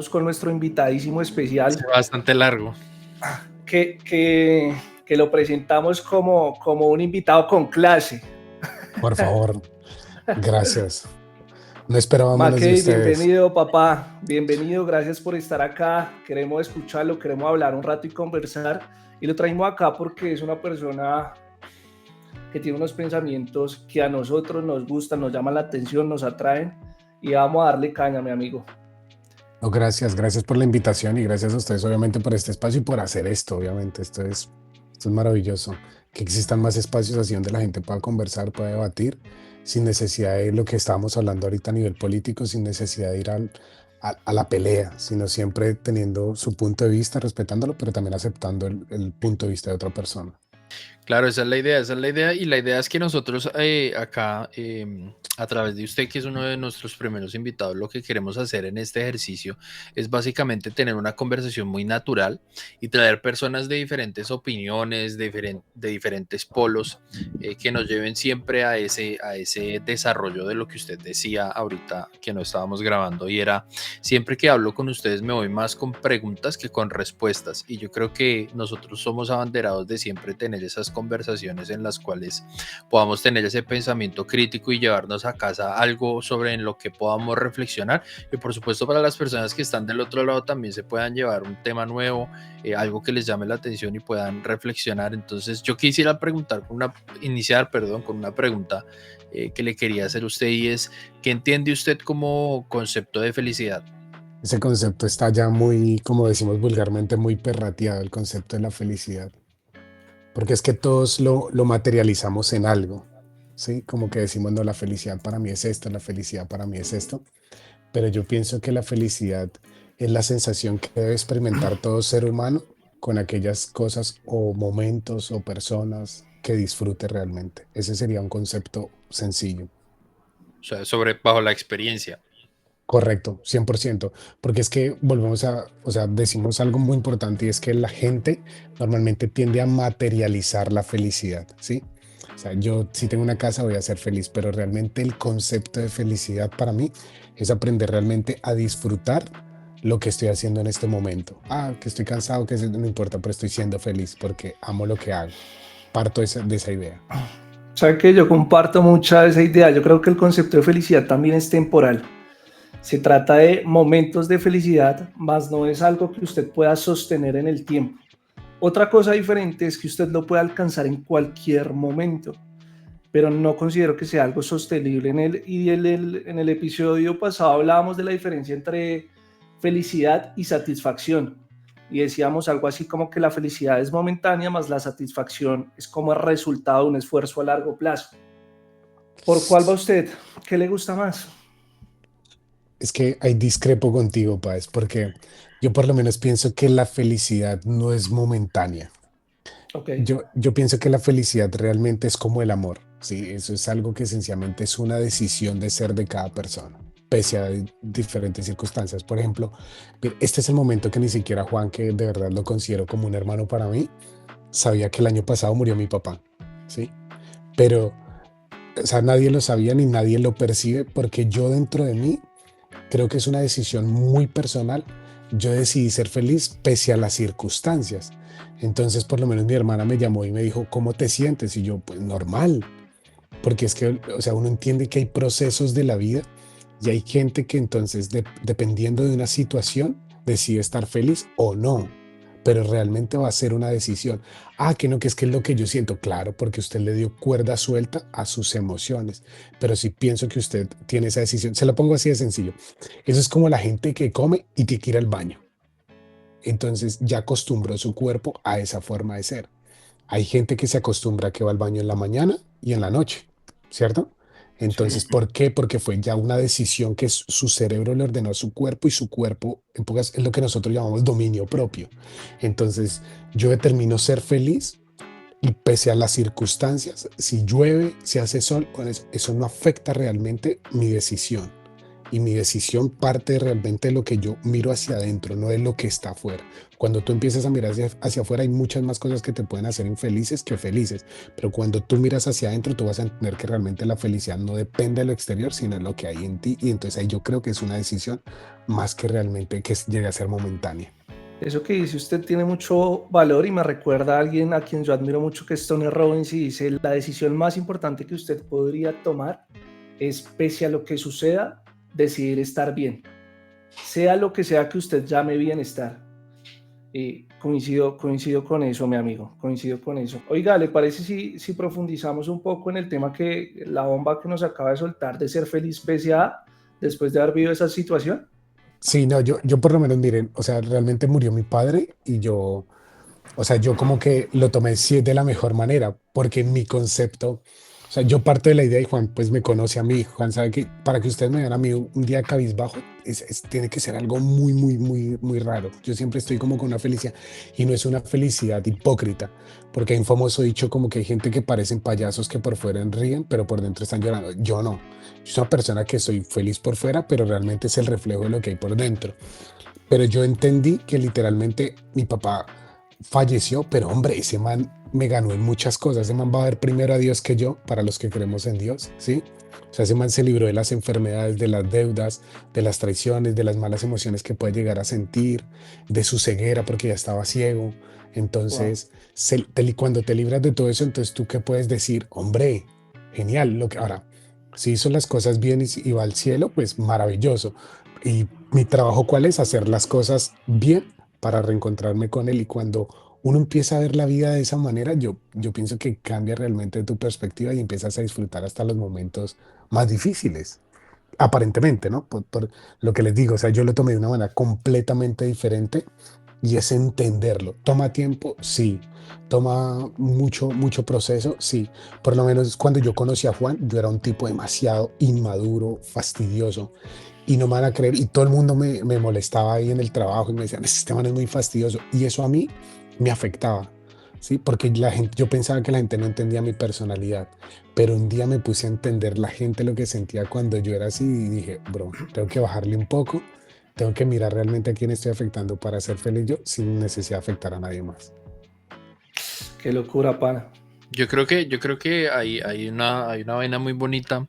vamos con nuestro invitadísimo especial, Bastante largo. Que lo presentamos como un invitado con clase. Por favor, gracias. No esperaba menos de Mackey, ustedes. bienvenido, papá. Bienvenido, gracias por estar acá. Queremos escucharlo, queremos hablar un rato y conversar. Y lo traímos acá porque es una persona que tiene unos pensamientos que a nosotros nos gustan, nos llaman la atención, nos atraen. Y vamos a darle caña, mi amigo. No, gracias por la invitación y gracias a ustedes obviamente por este espacio y por hacer esto, obviamente. Esto es maravilloso. Que existan más espacios así donde la gente pueda conversar, pueda debatir, sin necesidad de lo que estábamos hablando ahorita a nivel político, sin necesidad de ir a la pelea, sino siempre teniendo su punto de vista, respetándolo, pero también aceptando el punto de vista de otra persona. Claro, esa es la idea, y la idea es que nosotros acá, a través de usted, que es uno de nuestros primeros invitados, lo que queremos hacer en este ejercicio es básicamente tener una conversación muy natural y traer personas de diferentes opiniones, de diferentes polos, que nos lleven siempre a ese desarrollo de lo que usted decía ahorita que no estábamos grabando, y era, siempre que hablo con ustedes me voy más con preguntas que con respuestas, y yo creo que nosotros somos abanderados de siempre tener esas conversaciones en las cuales podamos tener ese pensamiento crítico y llevarnos a casa algo sobre en lo que podamos reflexionar, y por supuesto para las personas que están del otro lado también se puedan llevar un tema nuevo, algo que les llame la atención y puedan reflexionar. Entonces yo quisiera iniciar con una pregunta que le quería hacer a usted, y es, ¿qué entiende usted como concepto de felicidad? Ese concepto está ya muy, como decimos vulgarmente, muy perrateado, el concepto de la felicidad. Porque es que todos lo materializamos en algo, ¿sí? Como que decimos, no, la felicidad para mí es esto, la felicidad para mí es esto. Pero yo pienso que la felicidad es la sensación que debe experimentar todo ser humano con aquellas cosas o momentos o personas que disfrute realmente. Ese sería un concepto sencillo. O sea, bajo la experiencia. Correcto, 100%, porque es que volvemos o sea, decimos algo muy importante y es que la gente normalmente tiende a materializar la felicidad, ¿sí? O sea, yo si tengo una casa voy a ser feliz, pero realmente el concepto de felicidad para mí es aprender realmente a disfrutar lo que estoy haciendo en este momento. Que estoy cansado, no importa, pero estoy siendo feliz porque amo lo que hago. Parto de esa idea. ¿Sabe qué? Yo comparto mucha esa idea. Yo creo que el concepto de felicidad también es temporal. Se trata de momentos de felicidad, más no es algo que usted pueda sostener en el tiempo. Otra cosa diferente es que usted lo puede alcanzar en cualquier momento, pero no considero que sea algo sostenible. En el episodio pasado hablábamos de la diferencia entre felicidad y satisfacción, y decíamos algo así como que la felicidad es momentánea, más la satisfacción es como el resultado de un esfuerzo a largo plazo. ¿Por cuál va usted? ¿Qué le gusta más? Es que ahí discrepo contigo, Páez, porque yo por lo menos pienso que la felicidad no es momentánea. Ok. Yo pienso que la felicidad realmente es como el amor, ¿sí? Eso es algo que esencialmente es una decisión de ser de cada persona, pese a diferentes circunstancias. Por ejemplo, este es el momento que ni siquiera Juan, que de verdad lo considero como un hermano para mí, sabía que el año pasado murió mi papá, ¿sí? Pero, o sea, nadie lo sabía ni nadie lo percibe porque yo dentro de mí creo que es una decisión muy personal. Yo decidí ser feliz pese a las circunstancias. Entonces, por lo menos mi hermana me llamó y me dijo, ¿cómo te sientes? Y yo, pues normal, porque es que, o sea, uno entiende que hay procesos de la vida y hay gente que entonces, dependiendo de una situación, decide estar feliz o no, pero realmente va a ser una decisión. Que no, que es lo que yo siento, claro, porque usted le dio cuerda suelta a sus emociones, pero si pienso que usted tiene esa decisión, se lo pongo así de sencillo. Eso es como la gente que come y tiene que ir al baño. Entonces ya acostumbró su cuerpo a esa forma de ser. Hay gente que se acostumbra a que va al baño en la mañana y en la noche, ¿cierto? Sí. Entonces, ¿por qué? Porque fue ya una decisión que su cerebro le ordenó a su cuerpo y su cuerpo, en pocas, es lo que nosotros llamamos dominio propio. Entonces, yo determino ser feliz y pese a las circunstancias, si llueve, si hace sol, eso no afecta realmente mi decisión. y mi decisión parte realmente de lo que yo miro hacia adentro, no de lo que está afuera. Cuando tú empiezas a mirar hacia afuera hay muchas más cosas que te pueden hacer infelices que felices, pero cuando tú miras hacia adentro tú vas a entender que realmente la felicidad no depende de lo exterior, sino de lo que hay en ti, y entonces ahí yo creo que es una decisión más que realmente que llegue a ser momentánea. Eso que dice usted tiene mucho valor y me recuerda a alguien a quien yo admiro mucho, que es Tony Robbins, y dice: la decisión más importante que usted podría tomar es, pese a lo que suceda, decidir estar bien, sea lo que sea que usted llame bienestar. Coincido con eso, mi amigo, coincido con eso. Oiga, ¿le parece si profundizamos un poco en el tema, que la bomba que nos acaba de soltar, de ser feliz pese a, después de haber vivido esa situación? Sí, no, yo por lo menos, miren, o sea, realmente murió mi padre y yo, o sea, yo como que lo tomé sí de la mejor manera, porque mi concepto, o sea, yo parto de la idea y Juan pues me conoce a mí, Juan sabe que para que ustedes me vean a mí un día cabizbajo, tiene que ser algo muy, muy, muy, muy raro. Yo siempre estoy como con una felicidad y no es una felicidad hipócrita, porque hay un famoso dicho como que hay gente que parecen payasos que por fuera ríen, pero por dentro están llorando. Yo no, yo soy una persona que soy feliz por fuera, pero realmente es el reflejo de lo que hay por dentro. Pero yo entendí que literalmente mi papá falleció, pero hombre, ese man me ganó en muchas cosas. Ese man va a ver primero a Dios que yo, para los que creemos en Dios, ¿sí? O sea, ese man se libró de las enfermedades, de las deudas, de las traiciones, de las malas emociones que puede llegar a sentir, de su ceguera porque ya estaba ciego. Wow. Entonces, cuando te libras de todo eso, entonces tú qué puedes decir, hombre, genial. Ahora, si hizo las cosas bien y va al cielo, pues maravilloso. Y mi trabajo, ¿cuál es? Hacer las cosas bien para reencontrarme con él. Y cuando uno empieza a ver la vida de esa manera, yo pienso que cambia realmente tu perspectiva y empiezas a disfrutar hasta los momentos más difíciles, aparentemente, ¿no? Por lo que les digo, o sea, yo lo tomé de una manera completamente diferente y es entenderlo. ¿Toma tiempo? Sí. ¿Toma mucho, mucho proceso? Sí. Por lo menos cuando yo conocí a Juan, yo era un tipo demasiado inmaduro, fastidioso, y no me van a creer, y todo el mundo me molestaba ahí en el trabajo y me decían, este man es muy fastidioso, y eso a mí me afectaba, ¿sí? Porque la gente, yo pensaba que la gente no entendía mi personalidad, pero un día me puse a entender la gente lo que sentía cuando yo era así y dije, bro, tengo que bajarle un poco, tengo que mirar realmente a quién estoy afectando para ser feliz yo sin necesidad de afectar a nadie más. Qué locura, pana. Yo creo que hay una vaina muy bonita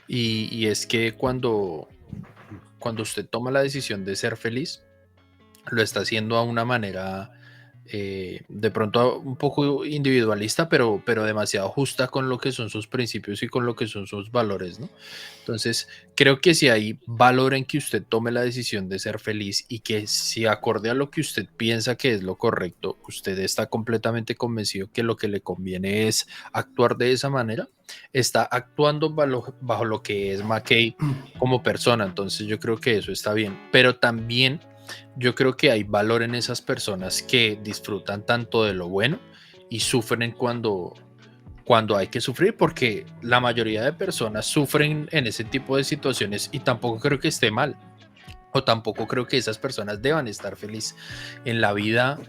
y es que cuando usted toma la decisión de ser feliz, lo está haciendo a una manera de pronto un poco individualista, pero demasiado justa con lo que son sus principios y con lo que son sus valores, ¿no? Entonces, creo que si hay valor en que usted tome la decisión de ser feliz y que si acorde a lo que usted piensa que es lo correcto, usted está completamente convencido que lo que le conviene es actuar de esa manera, está actuando bajo lo que es McKay como persona, entonces yo creo que eso está bien, pero también yo creo que hay valor en esas personas que disfrutan tanto de lo bueno y sufren cuando hay que sufrir, porque la mayoría de personas sufren en ese tipo de situaciones y tampoco creo que esté mal, o tampoco creo que esas personas deban estar felices. En la vida,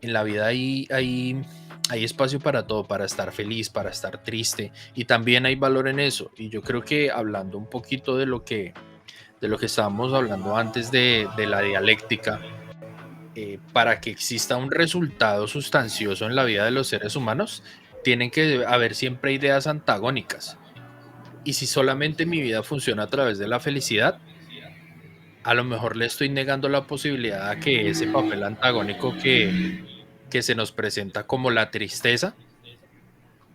hay espacio para todo, para estar feliz, para estar triste, y también hay valor en eso. Y yo creo que hablando un poquito de lo que estábamos hablando antes de la dialéctica, para que exista un resultado sustancioso en la vida de los seres humanos, tienen que haber siempre ideas antagónicas. Y si solamente mi vida funciona a través de la felicidad, a lo mejor le estoy negando la posibilidad a que ese papel antagónico que se nos presenta como la tristeza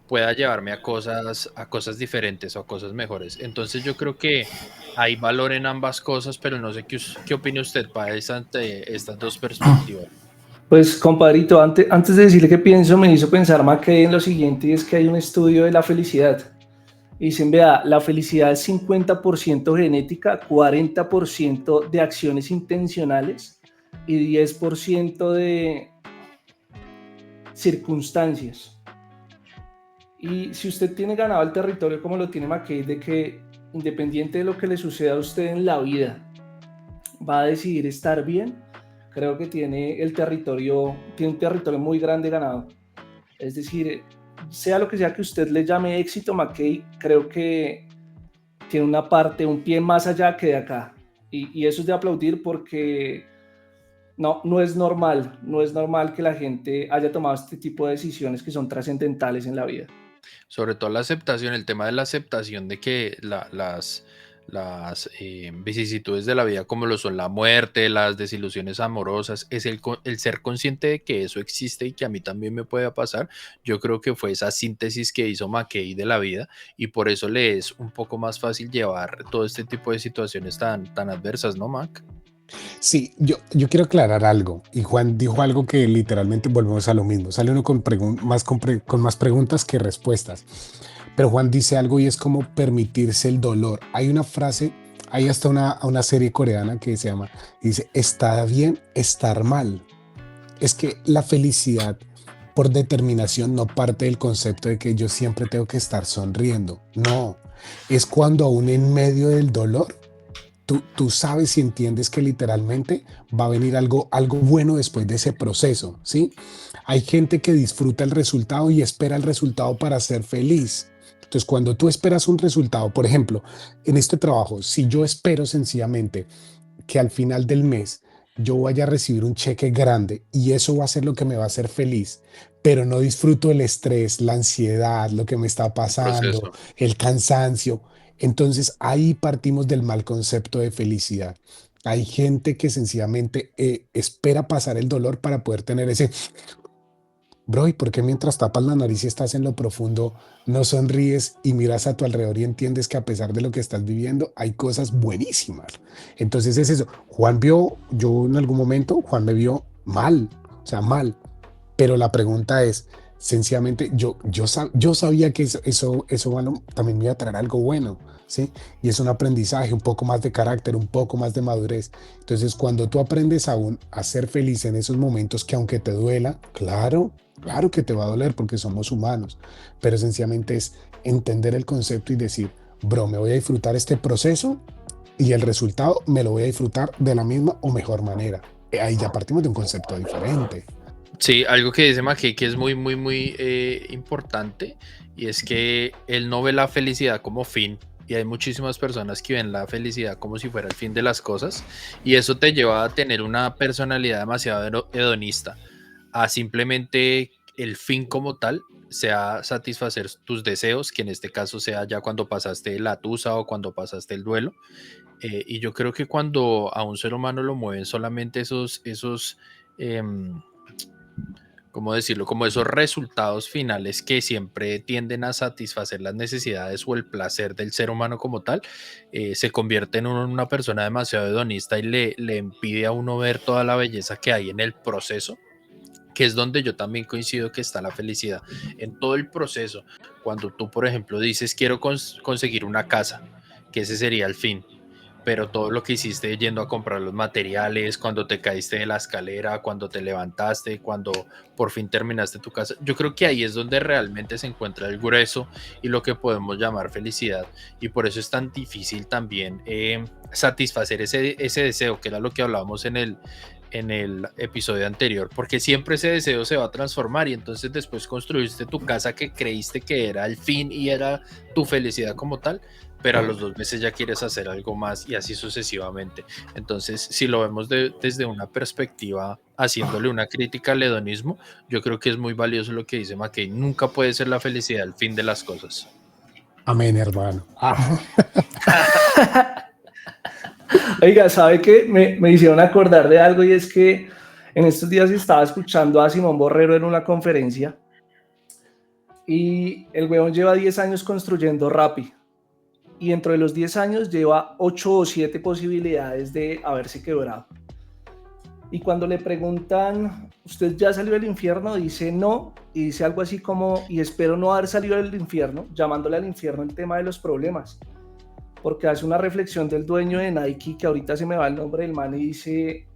pueda llevarme a cosas diferentes o a cosas mejores. Entonces yo creo que hay valor en ambas cosas, pero no sé qué opina usted para ante estas dos perspectivas. Pues, compadrito, antes de decirle qué pienso, me hizo pensar McKay en lo siguiente, y es que hay un estudio de la felicidad. Y dicen: vea, la felicidad es 50% genética, 40% de acciones intencionales y 10% de circunstancias. Y si usted tiene ganado el territorio como lo tiene McKay, de que independiente de lo que le suceda a usted en la vida, va a decidir estar bien, creo que tiene un territorio muy grande ganado. Es decir, sea lo que sea que usted le llame éxito, McKay, creo que tiene una parte, un pie más allá que de acá. Y eso es de aplaudir porque no es normal que la gente haya tomado este tipo de decisiones que son trascendentales en la vida. Sobre todo la aceptación, el tema de la aceptación de que las vicisitudes de la vida, como lo son la muerte, las desilusiones amorosas, es el ser consciente de que eso existe y que a mí también me puede pasar. Yo creo que fue esa síntesis que hizo McKay de la vida, y por eso le es un poco más fácil llevar todo este tipo de situaciones tan adversas, ¿no, Mac? Sí, yo quiero aclarar algo. Y Juan dijo algo que literalmente volvemos a lo mismo. Sale uno con más preguntas que respuestas. Pero Juan dice algo y es como permitirse el dolor. Hay una frase, hay hasta una serie coreana que se llama, y dice, está bien estar mal. Es que la felicidad por determinación no parte del concepto de que yo siempre tengo que estar sonriendo. No, es cuando aún en medio del dolor tú sabes y entiendes que literalmente va a venir algo bueno después de ese proceso, ¿sí? Hay gente que disfruta el resultado y espera el resultado para ser feliz. Entonces, cuando tú esperas un resultado, por ejemplo, en este trabajo, si yo espero sencillamente que al final del mes yo vaya a recibir un cheque grande y eso va a ser lo que me va a hacer feliz, pero no disfruto el estrés, la ansiedad, lo que me está El pasando, proceso. el cansancio. Entonces ahí partimos del mal concepto de felicidad. Hay gente que sencillamente espera pasar el dolor para poder tener ese, bro, ¿y por qué mientras tapas la nariz y estás en lo profundo, no sonríes y miras a tu alrededor y entiendes que a pesar de lo que estás viviendo, hay cosas buenísimas? Entonces es eso. Yo en algún momento, Juan me vio mal, o sea, mal. Pero la pregunta es, sencillamente, yo sabía que eso bueno, también me iba a traer algo bueno, ¿sí? Y es un aprendizaje, un poco más de carácter, un poco más de madurez. Entonces, cuando tú aprendes aún a ser feliz en esos momentos que aunque te duela, claro que te va a doler porque somos humanos, pero sencillamente es entender el concepto y decir, bro, me voy a disfrutar este proceso y el resultado me lo voy a disfrutar de la misma o mejor manera. Ahí ya partimos de un concepto diferente. Sí, algo que dice McKay que es muy importante, y es que él no ve la felicidad como fin, y hay muchísimas personas que ven la felicidad como si fuera el fin de las cosas, y eso te lleva a tener una personalidad demasiado hedonista, a simplemente el fin como tal sea satisfacer tus deseos, que en este caso sea ya cuando pasaste la tusa o cuando pasaste el duelo. Y yo creo que cuando a un ser humano lo mueven solamente esos em, ¿cómo decirlo? Como esos resultados finales que siempre tienden a satisfacer las necesidades o el placer del ser humano como tal, se convierte en una persona demasiado hedonista y le impide a uno ver toda la belleza que hay en el proceso, que es donde yo también coincido que está la felicidad, en todo el proceso. Cuando tú, por ejemplo, dices quiero conseguir una casa, que ese sería el fin, pero todo lo que hiciste yendo a comprar los materiales, cuando te caíste de la escalera, cuando te levantaste, cuando por fin terminaste tu casa, yo creo que ahí es donde realmente se encuentra el grueso y lo que podemos llamar felicidad, y por eso es tan difícil también satisfacer ese deseo, que era lo que hablábamos en el episodio anterior, porque siempre ese deseo se va a transformar y entonces después construiste tu casa que creíste que era el fin y era tu felicidad como tal, pero a los 2 meses ya quieres hacer algo más y así sucesivamente. Entonces, si lo vemos desde una perspectiva, haciéndole una crítica al hedonismo, yo creo que es muy valioso lo que dice McKay, nunca puede ser la felicidad el fin de las cosas. Amén, hermano. Oiga, ¿sabe qué? Me hicieron acordar de algo y es que en estos días estaba escuchando a Simón Borrero en una conferencia y el weón lleva 10 años construyendo Rappi y dentro de los 10 años lleva 8 o 7 posibilidades de haberse quebrado. Y cuando le preguntan, ¿usted ya salió del infierno? Dice no, y dice algo así como, y espero no haber salido del infierno, llamándole al infierno el tema de los problemas. Porque hace una reflexión del dueño de Nike, que ahorita se me va el nombre del man, y dice,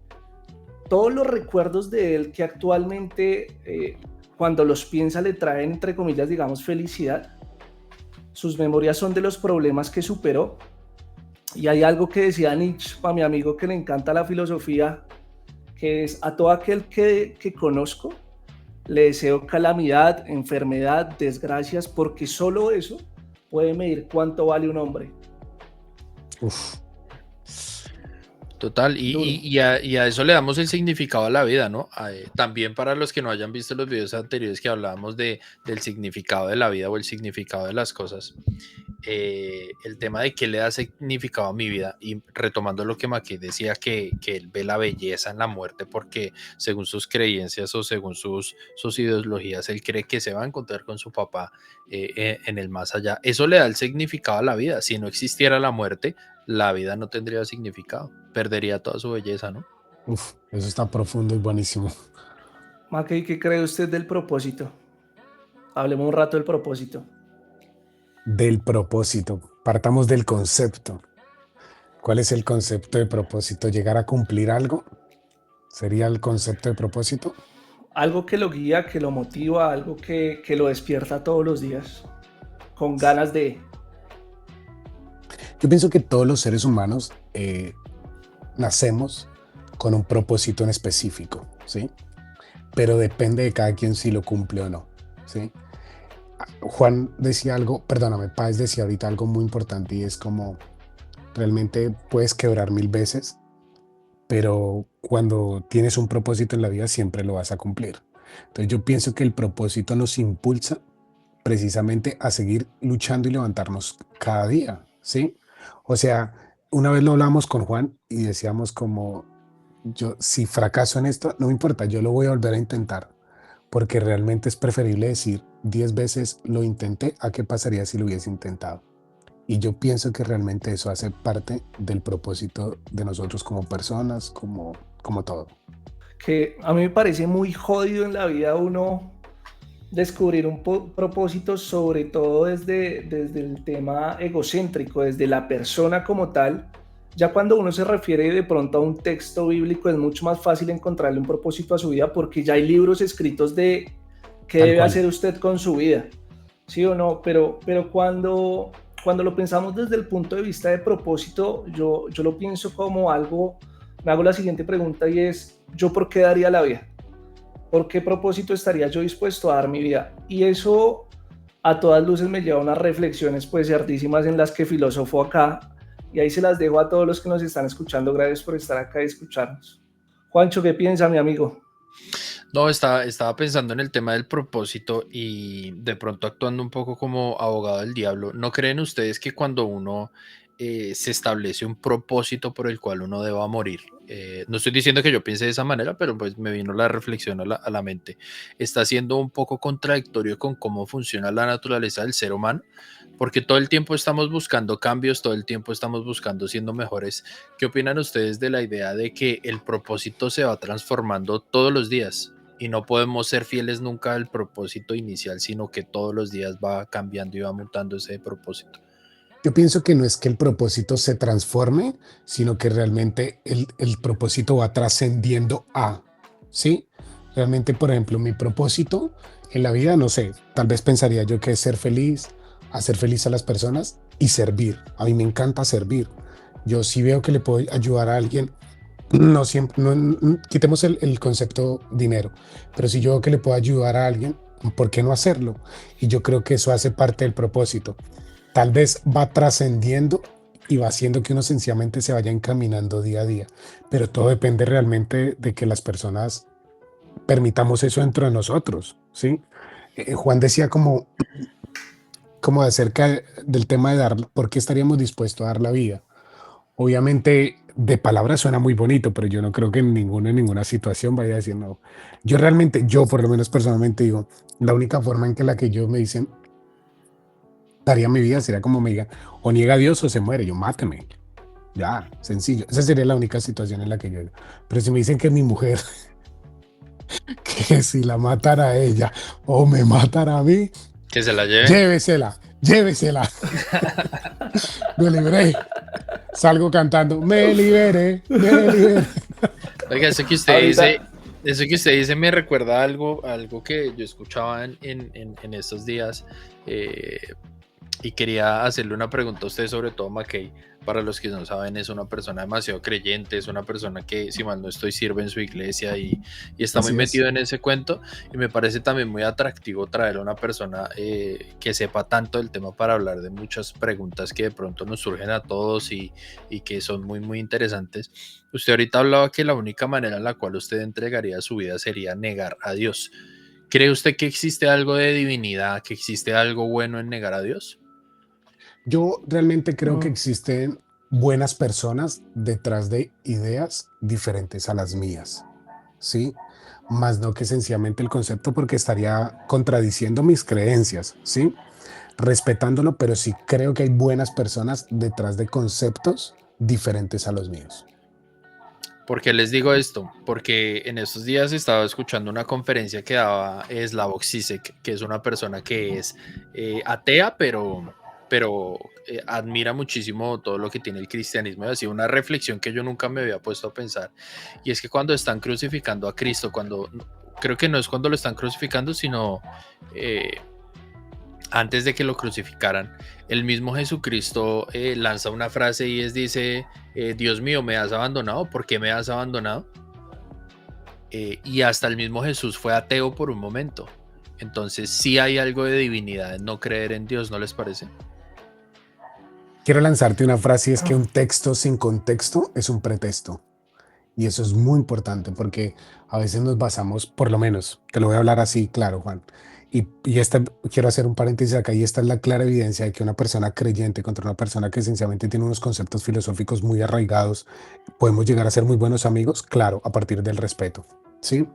todos los recuerdos de él que actualmente, cuando los piensa, le traen, entre comillas, digamos, felicidad, sus memorias son de los problemas que superó. Y hay algo que decía Nietzsche, para mi amigo que le encanta la filosofía, que es a todo aquel que conozco, le deseo calamidad, enfermedad, desgracias, porque solo eso puede medir cuánto vale un hombre. Uf, Total, Duro. y a eso le damos el significado a la vida, ¿no? También para los que no hayan visto los videos anteriores que hablábamos del significado de la vida o el significado de las cosas, el tema de qué le da significado a mi vida, y retomando lo que Maki decía, que él ve la belleza en la muerte porque según sus creencias o según sus ideologías, él cree que se va a encontrar con su papá en el más allá. Eso le da el significado a la vida. Si no existiera la muerte, la vida no tendría significado, perdería toda su belleza, ¿no? uf, eso está profundo y buenísimo. Mackey, ¿qué cree usted del propósito? Hablemos un rato del propósito. Del propósito, partamos del concepto. ¿Cuál es el concepto de propósito? ¿Llegar a cumplir algo? ¿Sería el concepto de propósito? Algo que lo guía, que lo motiva, algo que lo despierta todos los días, con ganas de... Yo pienso que todos los seres humanos nacemos con un propósito en específico, ¿sí? Pero depende de cada quien si lo cumple o no, ¿sí? Juan decía algo, perdóname, Páez decía ahorita algo muy importante y es como realmente puedes quebrar 1000 veces, pero cuando tienes un propósito en la vida siempre lo vas a cumplir. Entonces yo pienso que el propósito nos impulsa precisamente a seguir luchando y levantarnos cada día, ¿sí? O sea, una vez lo hablamos con Juan y decíamos como, yo si fracaso en esto, no me importa, yo lo voy a volver a intentar, porque realmente es preferible decir 10 veces lo intenté a qué pasaría si lo hubiese intentado. Y yo pienso que realmente eso hace parte del propósito de nosotros como personas, como todo. Que a mí me parece muy jodido en la vida uno descubrir un propósito, sobre todo desde el tema egocéntrico, desde la persona como tal. Ya cuando uno se refiere de pronto a un texto bíblico es mucho más fácil encontrarle un propósito a su vida porque ya hay libros escritos de qué Tal debe cual. hacer usted con su vida, ¿sí o no? Pero cuando lo pensamos desde el punto de vista de propósito, yo lo pienso como algo, me hago la siguiente pregunta y es, ¿yo por qué daría la vida? ¿Por qué propósito estaría yo dispuesto a dar mi vida? Y eso a todas luces me lleva a unas reflexiones pues ciertísimas en las que filosofo acá, y ahí se las dejo a todos los que nos están escuchando. Gracias por estar acá y escucharnos. Juancho, ¿qué piensa, mi amigo? No, estaba pensando en el tema del propósito y de pronto actuando un poco como abogado del diablo. ¿No creen ustedes que cuando uno se establece un propósito por el cual uno deba morir? No estoy diciendo que yo piense de esa manera, pero pues me vino la reflexión a la mente. Está siendo un poco contradictorio con cómo funciona la naturaleza del ser humano, porque todo el tiempo estamos buscando cambios, todo el tiempo estamos buscando siendo mejores. ¿Qué opinan ustedes de la idea de que el propósito se va transformando todos los días? Y no podemos ser fieles nunca al propósito inicial, sino que todos los días va cambiando y va mutando ese propósito. Yo pienso que no es que el propósito se transforme, sino que realmente el propósito va trascendiendo a, ¿sí? Realmente, por ejemplo, mi propósito en la vida, no sé, tal vez pensaría yo que es ser feliz, hacer feliz a las personas y servir. A mí me encanta servir. Yo sí veo que le puedo ayudar a alguien, no siempre, quitemos el concepto dinero, pero si yo veo que le puedo ayudar a alguien, ¿por qué no hacerlo? Y yo creo que eso hace parte del propósito. Tal vez va trascendiendo y va haciendo que uno sencillamente se vaya encaminando día a día, pero todo depende realmente de que las personas permitamos eso dentro de nosotros, ¿sí? Juan decía como acerca del tema de dar, ¿por qué estaríamos dispuestos a dar la vida? Obviamente de palabra suena muy bonito, pero yo no creo que en ninguna situación vaya a decir no. Yo realmente, yo por lo menos personalmente digo, la única forma en que la que yo me dicen daría mi vida sería como me diga, o niega a Dios o se muere, yo máteme. Ya, sencillo. Esa sería la única situación en la que yo. Pero si me dicen que mi mujer, que si la matara a ella o me matara a mí, Que se la lleven. llévesela, llévesela. Me libré. Salgo cantando, me liberé, me liberé. Oiga, Ahorita, eso que usted dice me recuerda algo que yo escuchaba en estos días. Y quería hacerle una pregunta a usted, sobre todo McKay. Para los que no saben, es una persona demasiado creyente, es una persona que, si mal no estoy, sirve en su iglesia y está muy Así es. metido en ese cuento. Y me parece también muy atractivo traer a una persona que sepa tanto del tema para hablar de muchas preguntas que de pronto nos surgen a todos y que son muy, muy interesantes. Usted ahorita hablaba que la única manera en la cual usted entregaría su vida sería negar a Dios. ¿Cree usted que existe algo de divinidad, que existe algo bueno en negar a Dios? Yo realmente creo que Mm, existen buenas personas detrás de ideas diferentes a las mías, ¿sí? Más no que sencillamente el concepto porque estaría contradiciendo mis creencias, ¿sí? Respetándolo, pero sí creo que hay buenas personas detrás de conceptos diferentes a los míos. ¿Por qué les digo esto? Porque en estos días estaba escuchando una conferencia que daba Slavoj Zizek, que es una persona que es atea, pero admira muchísimo todo lo que tiene el cristianismo. Y ha sido una reflexión que yo nunca me había puesto a pensar. Y es que cuando están crucificando a Cristo, creo que no es cuando lo están crucificando, sino eh, antes de que lo crucificaran, el mismo Jesucristo lanza una frase y dice, Dios mío, ¿me has abandonado? ¿Por qué me has abandonado? Y hasta el mismo Jesús fue ateo por un momento. Entonces sí hay algo de divinidad en no creer en Dios, ¿no les parece? Quiero lanzarte una frase y es que un texto sin contexto es un pretexto. Y eso es muy importante porque a veces nos basamos, por lo menos, te lo voy a hablar así, claro, Juan. Quiero hacer un paréntesis acá y esta es la clara evidencia de que una persona creyente contra una persona que esencialmente tiene unos conceptos filosóficos muy arraigados, podemos llegar a ser muy buenos amigos, claro, a partir del respeto, ¿sí?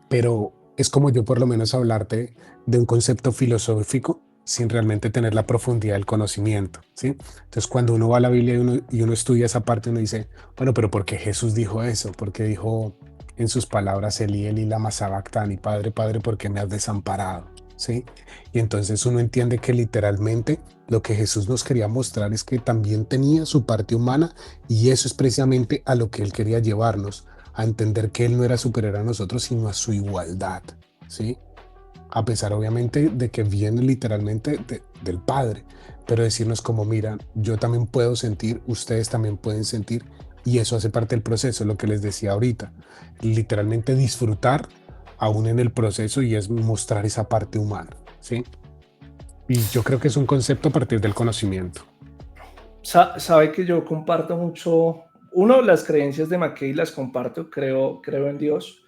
Pero es como yo por lo menos hablarte de un concepto filosófico sin realmente tener la profundidad del conocimiento, ¿sí? Entonces, cuando uno va a la Biblia y uno estudia esa parte, uno dice, bueno, pero ¿por qué Jesús dijo eso? ¿Por qué dijo en sus palabras, Eli, lama sabactani, Padre, Padre, ¿por qué me has desamparado? ¿Sí? Y entonces uno entiende que literalmente lo que Jesús nos quería mostrar es que también tenía su parte humana y eso es precisamente a lo que él quería llevarnos, a entender que él no era superior a nosotros, sino a su igualdad, ¿sí? A pesar obviamente de que viene literalmente del Padre, pero decirnos como, mira, yo también puedo sentir, ustedes también pueden sentir, y eso hace parte del proceso, lo que les decía ahorita, literalmente disfrutar aún en el proceso y es mostrar esa parte humana, ¿sí? Y yo creo que es un concepto a partir del conocimiento. sabe que yo comparto mucho, uno, las creencias de McKay las comparto, creo en Dios,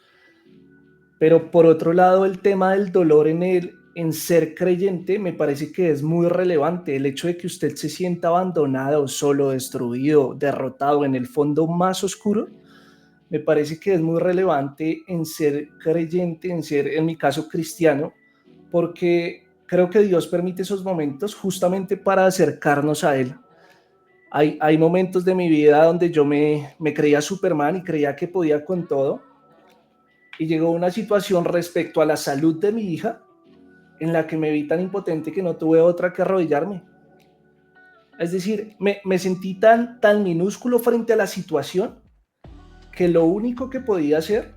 pero por otro lado el tema del dolor en ser creyente me parece que es muy relevante. El hecho de que usted se sienta abandonado, solo, destruido, derrotado en el fondo más oscuro, me parece que es muy relevante en ser creyente, en ser, en mi caso, cristiano, porque creo que Dios permite esos momentos justamente para acercarnos a Él. Hay momentos de mi vida donde yo me creía Superman y creía que podía con todo, y llegó una situación respecto a la salud de mi hija en la que me vi tan impotente que no tuve otra que arrodillarme. Es decir, me sentí tan minúsculo frente a la situación que lo único que podía hacer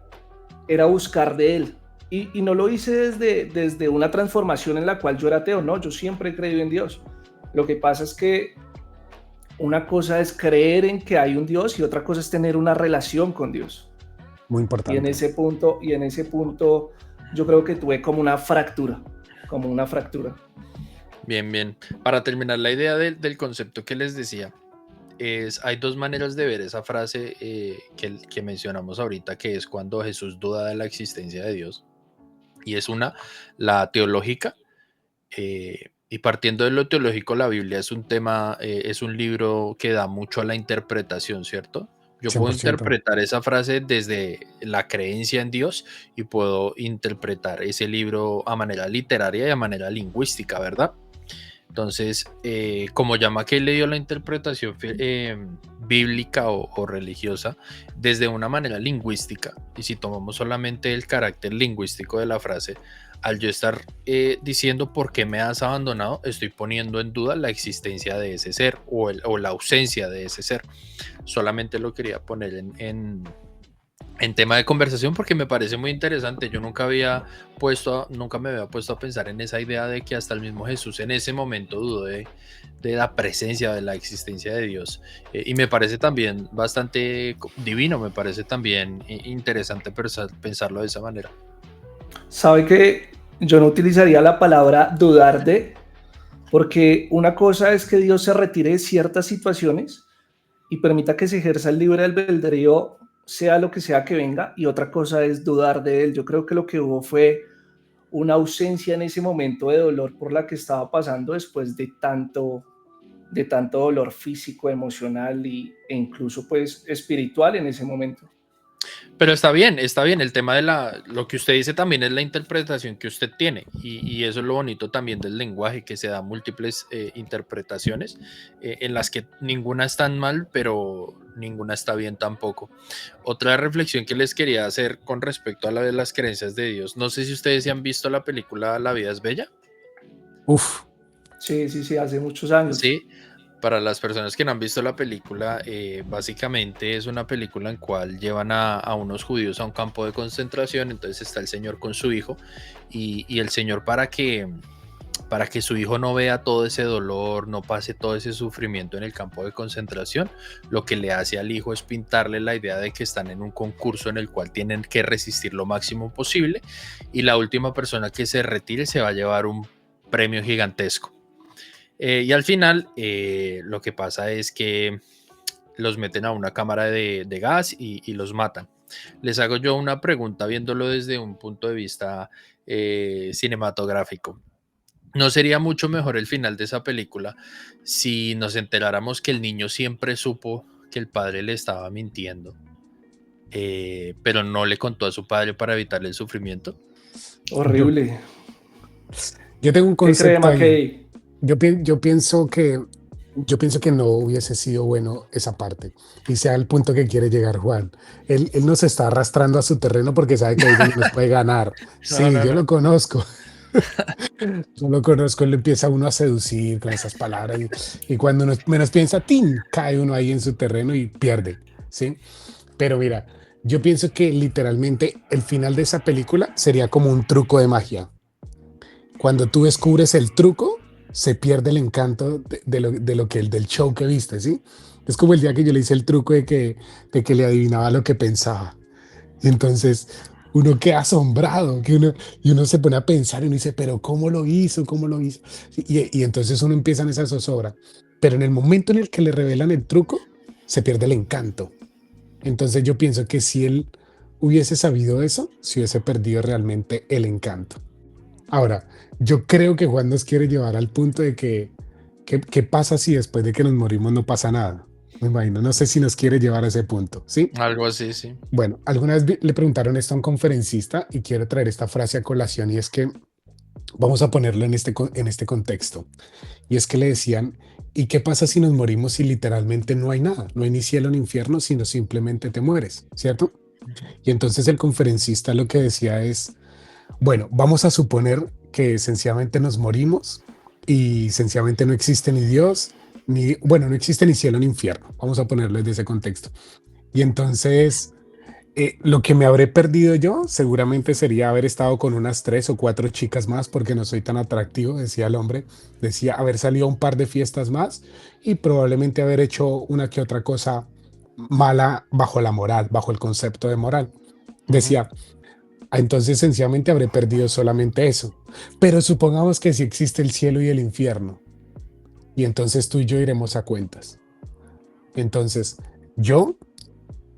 era buscar de Él. Y no lo hice desde una transformación en la cual yo era ateo, no, yo siempre he creído en Dios. Lo que pasa es que una cosa es creer en que hay un Dios y otra cosa es tener una relación con Dios. Muy Y en importante. ese punto, yo creo que tuve como una fractura, como una fractura. Bien, bien. Para terminar la idea del concepto que les decía, hay dos maneras de ver esa frase que mencionamos ahorita, que es cuando Jesús duda de la existencia de Dios. Y es una, la teológica. Y partiendo de lo teológico, la Biblia es un tema, es un libro que da mucho a la interpretación, ¿cierto? Yo puedo 100%. interpretar esa frase desde la creencia en Dios y puedo interpretar ese libro a manera literaria y a manera lingüística, ¿verdad? Entonces, como llama que le dio la interpretación bíblica o religiosa desde una manera lingüística, y si tomamos solamente el carácter lingüístico de la frase, al yo estar diciendo por qué me has abandonado, estoy poniendo en duda la existencia de ese ser o la ausencia de ese ser. Solamente lo quería poner en tema de conversación porque me parece muy interesante. Yo nunca me había puesto a pensar en esa idea de que hasta el mismo Jesús en ese momento dudó de la presencia, de la existencia de Dios. Y me parece también bastante divino, me parece también interesante pensarlo de esa manera. Sabe que yo no utilizaría la palabra dudar de, porque una cosa es que Dios se retire de ciertas situaciones y permita que se ejerza el libre albedrío, sea lo que sea que venga, y otra cosa es dudar de él. Yo creo que lo que hubo fue una ausencia en ese momento de dolor por la que estaba pasando después de tanto dolor físico, emocional e incluso pues espiritual en ese momento. Pero está bien. El tema de lo que usted dice también es la interpretación que usted tiene. Y eso es lo bonito también del lenguaje, que se da múltiples interpretaciones, en las que ninguna es tan mal, pero ninguna está bien tampoco. Otra reflexión que les quería hacer con respecto a la de las creencias de Dios. No sé si ustedes se han visto la película La vida es bella. Uf, Sí, sí, sí, hace muchos años. Sí, para las personas que no han visto la película, básicamente es una película en cual llevan a unos judíos a un campo de concentración. Entonces está el señor con su hijo y el señor para que su hijo no vea todo ese dolor, no pase todo ese sufrimiento en el campo de concentración, lo que le hace al hijo es pintarle la idea de que están en un concurso en el cual tienen que resistir lo máximo posible y la última persona que se retire se va a llevar un premio gigantesco. Y al final lo que pasa es que los meten a una cámara de gas y los matan. Les hago yo una pregunta viéndolo desde un punto de vista cinematográfico. ¿No sería mucho mejor el final de esa película si nos enteráramos que el niño siempre supo que el padre le estaba mintiendo, pero no le contó a su padre para evitarle el sufrimiento? yo, Horrible. yo tengo un ¿Qué cree, concepto ahí. McKay? Yo pienso que no hubiese sido bueno esa parte y sea el punto que quiere llegar Juan. Él nos está arrastrando a su terreno porque sabe que ahí es donde nos puede ganar. No, Sí, no, yo no. lo conozco. Yo lo conozco, él empieza uno a seducir con esas palabras y cuando menos piensa, ¡tin! Cae uno ahí en su terreno y pierde, ¿sí? Pero mira, yo pienso que literalmente el final de esa película sería como un truco de magia. Cuando tú descubres el truco, se pierde el encanto de lo que el del show que viste, ¿sí? Es como el día que yo le hice el truco de que le adivinaba lo que pensaba. Y entonces uno queda asombrado, y uno se pone a pensar y uno dice, pero ¿cómo lo hizo? ¿Cómo lo hizo? Y entonces uno empieza en esa zozobra. Pero en el momento en el que le revelan el truco, se pierde el encanto. Entonces yo pienso que si él hubiese sabido eso, se hubiese perdido realmente el encanto. Ahora, yo creo que Juan nos quiere llevar al punto de ¿qué pasa si después de que nos morimos no pasa nada? Me imagino, no sé si nos quiere llevar a ese punto, ¿sí? Algo así, sí. Bueno, alguna vez le preguntaron esto a un conferencista y quiero traer esta frase a colación y es que vamos a ponerlo en este contexto. Y es que le decían, ¿y qué pasa si nos morimos si literalmente no hay nada? No hay ni cielo ni infierno, sino simplemente te mueres, ¿cierto? Y entonces el conferencista lo que decía es, bueno, vamos a suponer que sencillamente nos morimos y sencillamente no existe ni Dios, bueno, no existe ni cielo ni infierno. Vamos a ponerlo desde ese contexto. Y entonces, lo que me habré perdido yo seguramente sería haber estado con unas 3 o 4 chicas más porque no soy tan atractivo, decía el hombre. Decía haber salido a un par de fiestas más y probablemente haber hecho una que otra cosa mala bajo la moral, bajo el concepto de moral. Ujú. Decía, entonces sencillamente habré perdido solamente eso. Pero supongamos que sí existe el cielo y el infierno. Y entonces tú y yo iremos a cuentas. Entonces, yo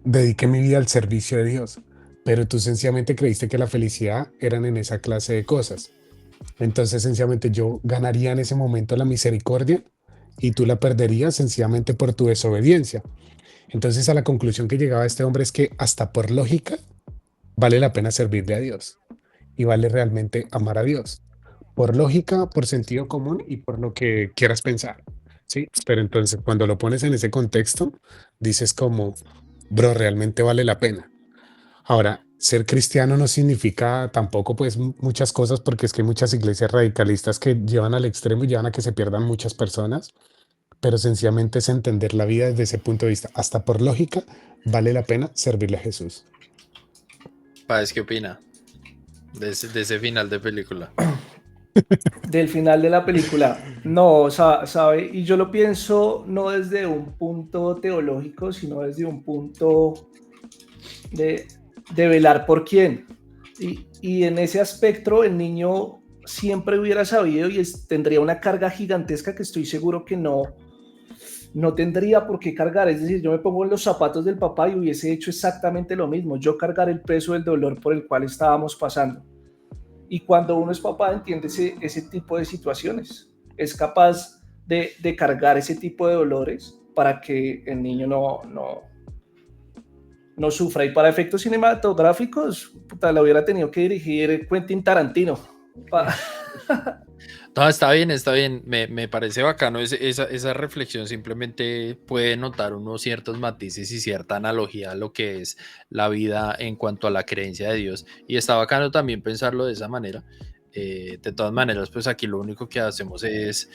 dediqué mi vida al servicio de Dios, pero tú sencillamente creíste que la felicidad eran en esa clase de cosas. Entonces, sencillamente yo ganaría en ese momento la misericordia y tú la perderías sencillamente por tu desobediencia. Entonces, a la conclusión que llegaba este hombre es que hasta por lógica vale la pena servirle a Dios y vale realmente amar a Dios. Por lógica, por sentido común y por lo que quieras pensar. Sí, pero entonces cuando lo pones en ese contexto, dices como, bro, realmente vale la pena. Ahora, ser cristiano no significa tampoco pues muchas cosas porque es que hay muchas iglesias radicalistas que llevan al extremo y llevan a que se pierdan muchas personas, pero sencillamente es entender la vida desde ese punto de vista. Hasta por lógica, vale la pena servirle a Jesús. Páez, ¿qué opina de ese final de película? Del final de la película. No, sabe, y yo lo pienso no desde un punto teológico, sino desde un punto de, de velar por quién. Y en ese aspecto el niño siempre hubiera sabido y tendría una carga gigantesca que estoy seguro que no tendría por qué cargar. Es decir, yo me pongo en los zapatos del papá y hubiese hecho exactamente lo mismo, yo cargar el peso del dolor por el cual estábamos pasando. Y cuando uno es papá entiende ese tipo de situaciones, es capaz de cargar ese tipo de dolores para que el niño no sufra. Y para efectos cinematográficos, puta, la hubiera tenido que dirigir Quentin Tarantino. No, está bien, está bien. Me parece bacano esa reflexión. Simplemente puede notar unos ciertos matices y cierta analogía a lo que es la vida en cuanto a la creencia de Dios. Y está bacano también pensarlo de esa manera. De todas maneras, pues aquí lo único que hacemos es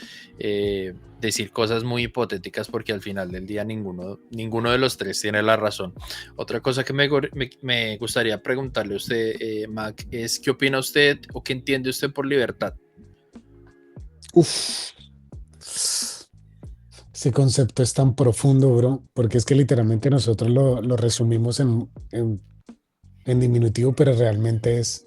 decir cosas muy hipotéticas porque al final del día ninguno de los tres tiene la razón. Otra cosa que me gustaría preguntarle a usted, Mac, es ¿qué opina usted o qué entiende usted por libertad? Uf, ese concepto es tan profundo, bro, porque es que literalmente nosotros lo resumimos en diminutivo, pero realmente es